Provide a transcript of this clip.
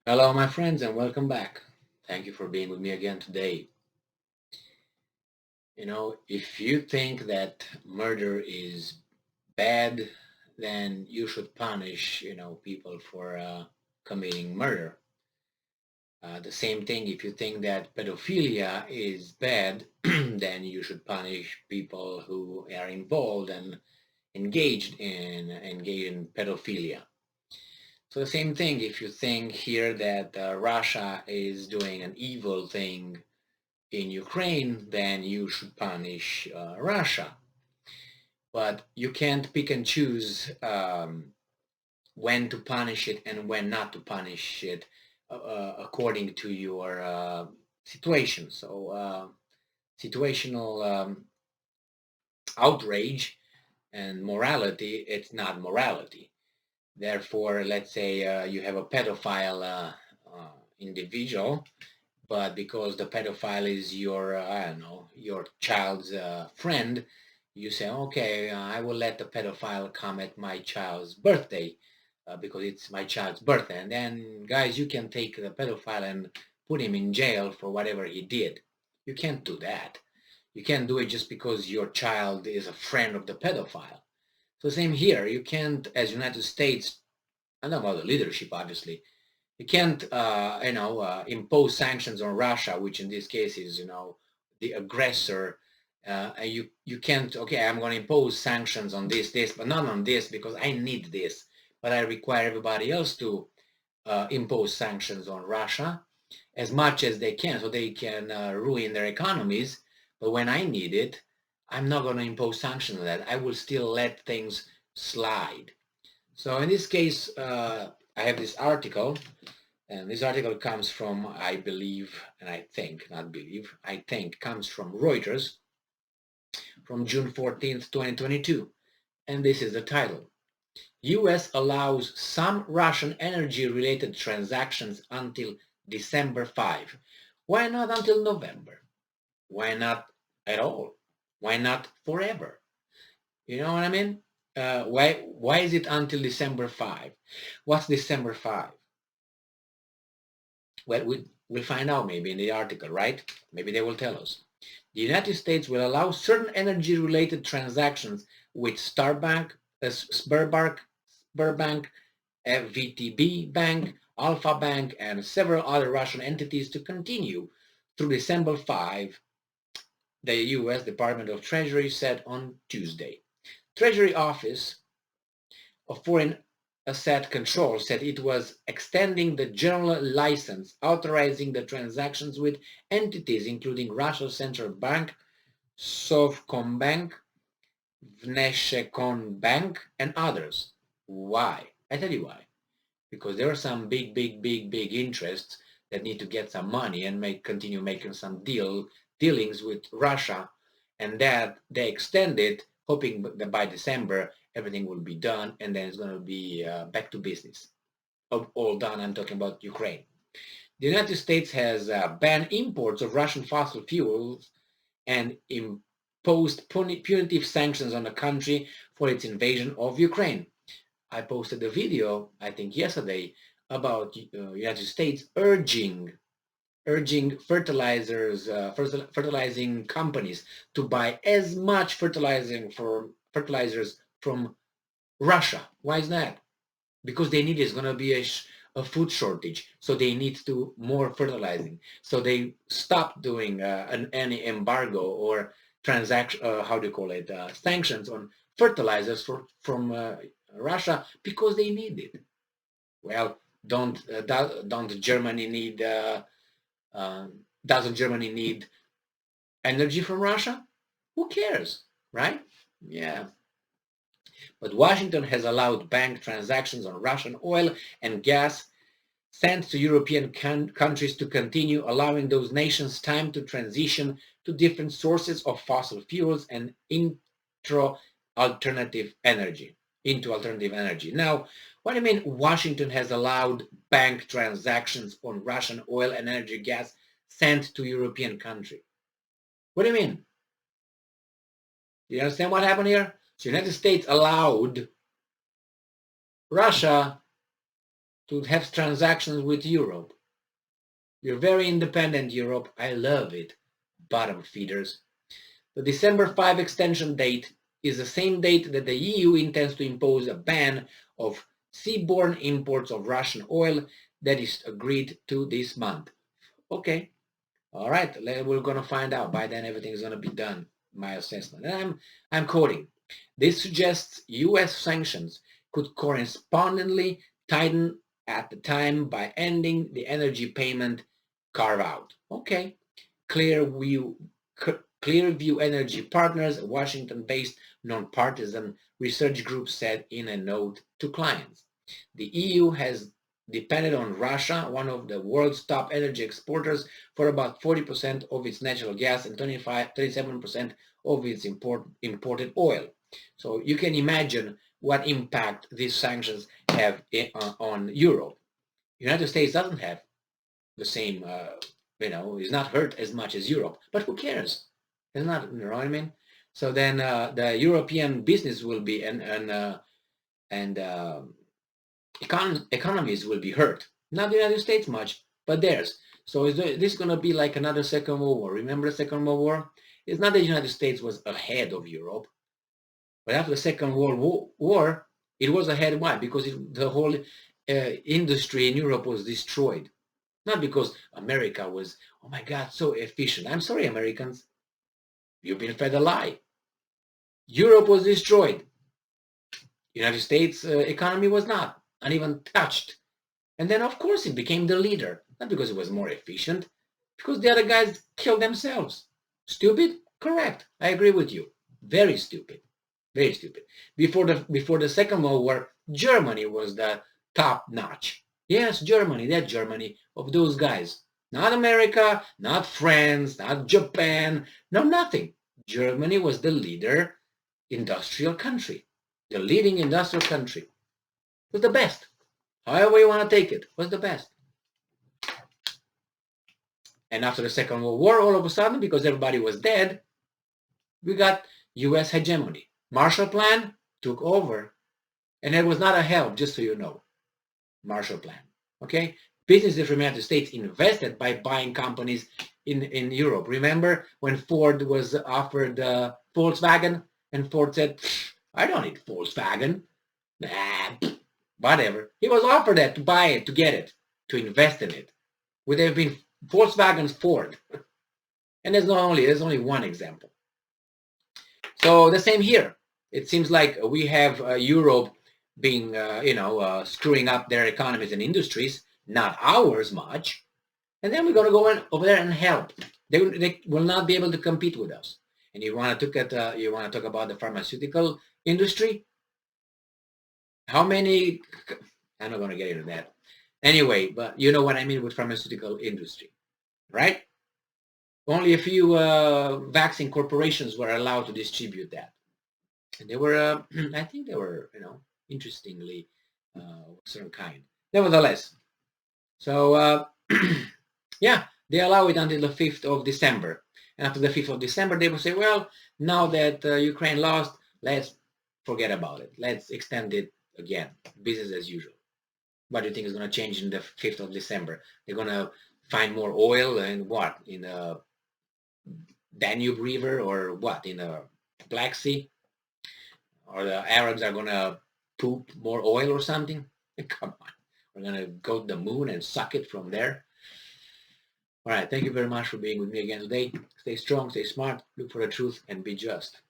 Hello, my friends, and welcome back. Thank you for being with me again today. If you think that murder is bad, then you should punish, people for committing murder. The same thing, if you think that pedophilia is bad, then you should punish people who are involved and engaged in pedophilia. So the same thing, if you think here that Russia is doing an evil thing in Ukraine, then you should punish Russia. But you can't pick and choose when to punish it and when not to punish it according to your situation. So situational outrage and morality, it's not morality. Therefore, let's say you have a pedophile individual, but because the pedophile is your I don't know, your child's friend, you say, okay, I will let the pedophile come at my child's birthday because it's my child's birthday, and then guys, you can take the pedophile and put him in jail for whatever he did. You can't do that. You can't do it just because your child is a friend of the pedophile. So same here, you can't, as United States, I know about the leadership, obviously, you can't, impose sanctions on Russia, which in this case is, the aggressor. You can't. Okay, I'm going to impose sanctions on this, but not on this because I need this. But I require everybody else to impose sanctions on Russia as much as they can, so they can ruin their economies. But when I need it, I'm not going to impose sanctions on that. I will still let things slide. So in this case, I have this article, and this article comes from, I believe, and I think, not believe, I think, comes from Reuters from June 14th, 2022. And this is the title. US allows some Russian energy-related transactions until December 5. Why not until November? Why not at all? Why not forever? You know what I mean? Why is it until December 5? What's December 5? Well, we'll find out maybe in the article, right? Maybe they will tell us. The United States will allow certain energy-related transactions with Sberbank, FVTB Bank, Alpha Bank, and several other Russian entities to continue through December 5, the U.S. Department of Treasury said on Tuesday. Treasury Office of Foreign Asset Control said it was extending the general license, authorizing the transactions with entities including Russia's Central Bank, Sovcombank, Vneshecombank, and others. Why? I tell you why. Because there are some big interests that need to get some money and continue making some dealings with Russia, and that they extend it, hoping that by December everything will be done, and then it's going to be back to business. All done. I'm talking about Ukraine. The United States has banned imports of Russian fossil fuels and imposed punitive sanctions on the country for its invasion of Ukraine. I posted a video, I think yesterday, about United States urging fertilizing companies to buy as much fertilizers from Russia. Why is that? Because they need, it's going to be a food shortage, so they need to more fertilizing. So they stopped doing any embargo or transaction, how do you call it, sanctions on fertilizers from Russia because they need it. Well, don't Germany need doesn't Germany need energy from Russia? Who cares, right? Yeah. But Washington has allowed bank transactions on Russian oil and gas sent to European countries to continue, allowing those nations time to transition to different sources of fossil fuels and alternative energy, into alternative energy. Now, what do you mean Washington has allowed bank transactions on Russian oil and energy gas sent to European country? What do you mean? Do you understand what happened here? So United States allowed Russia to have transactions with Europe. You're very independent, Europe. I love it. Bottom feeders. The December 5 extension date is the same date that the EU intends to impose a ban of seaborne imports of Russian oil that is agreed to this month. Okay. All right. We're going to find out. By then, everything is going to be done, my assessment. And I'm quoting. This suggests U.S. sanctions could correspondingly tighten at the time by ending the energy payment carve-out. Okay. Clearview Energy Partners, a Washington-based nonpartisan research group, said in a note to clients. The EU has depended on Russia, one of the world's top energy exporters, for about 40% of its natural gas and 37% of its imported oil. So you can imagine what impact these sanctions have on Europe. The United States doesn't have the same, is not hurt as much as Europe, but who cares? It's not, you know what I mean? So then the European business will be, economies will be hurt. Not the United States much, but theirs. So is this going to be like another Second World War? Remember the Second World War? It's not that the United States was ahead of Europe, but after the Second World War, it was ahead. Why? Because the whole industry in Europe was destroyed. Not because America was, oh my God, so efficient. I'm sorry, Americans. You've been fed a lie. Europe was destroyed. United States economy was not even touched. And then, of course, it became the leader. Not because it was more efficient, because the other guys killed themselves. Stupid? Correct. I agree with you. Very stupid. Very stupid. Before the Second World War, Germany was the top notch. Yes, Germany, that Germany of those guys. Not America, not France, not Japan, no nothing. Germany was the leader industrial country. The leading industrial country. It was the best. However you want to take it, was the best. And after the Second World War, all of a sudden, because everybody was dead, we got U.S. hegemony. Marshall Plan took over. And it was not a help, just so you know. Marshall Plan. Okay? Businesses from the United States invested by buying companies in Europe. Remember when Ford was offered Volkswagen, and Ford said, I don't need Volkswagen. Nah, whatever. He was offered that to buy it, to get it, to invest in it. Would there have been Volkswagen's Ford? And there's only one example. So the same here. It seems like we have Europe being, screwing up their economies and industries, not ours much. And then we're going to go in over there and help. They will not be able to compete with us. And you want to talk about the pharmaceutical industry? How many? I'm not going to get into that. Anyway, but you know what I mean with pharmaceutical industry, right? Only a few vaccine corporations were allowed to distribute that. And they were, I think they were, interestingly, certain kind. Nevertheless, so yeah, they allow it until the 5th of December. And after the 5th of December, they will say, well, now that Ukraine lost, let's forget about it. Let's extend it again, business as usual. What do you think is going to change in the 5th of December? They're going to find more oil and what? In the Danube River or what? In the Black Sea? Or the Arabs are going to poop more oil or something? Come on. We're going to go to the moon and suck it from there. All right. Thank you very much for being with me again today. Stay strong, stay smart, look for the truth, and be just.